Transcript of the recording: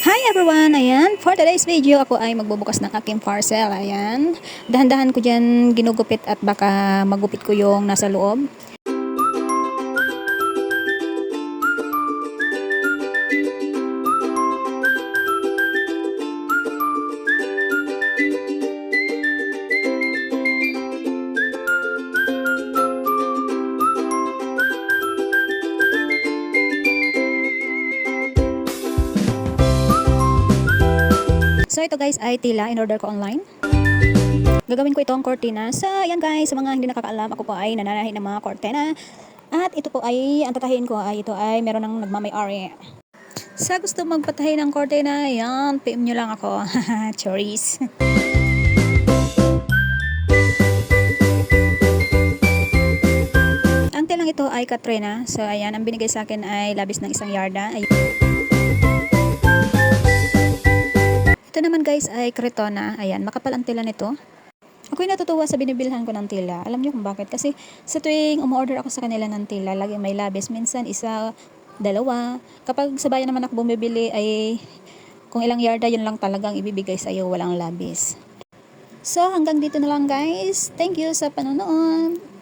Hi everyone! Ayan, for today's video, ako ay magbubukas ng aking parcel. Ayan, dahan-dahan ko dyan ginugupit at baka magupit ko yung nasa loob. So ito guys ay tila, in-order ko online. Gagawin ko itong cortina. So ayan guys, sa mga hindi nakakaalam, ako po ay nananahi ng mga cortina. At ito po ay, ang tatahiin ko ay ito ay meron ng nagmamay-ari. Sa gusto magpatahi ng cortina, ayan, PM nyo lang ako. Choris. Ang tilang ito ay Katrina. So ayan, ang binigay sa akin ay labis ng 1 yarda. Ito naman guys ay Cretona. Ayan, makapal ang tela nito. Ako'y natutuwa sa binibilhan ko ng tela. Alam niyo kung bakit? Kasi sa tuwing umorder ako sa kanila ng tela, lagi may labis. Minsan isa, dalawa. Kapag sa bayan naman ako bumibili ay kung ilang yarda yun lang talagang ibibigay sa iyo, walang labis. So hanggang dito na lang guys. Thank you sa panonood.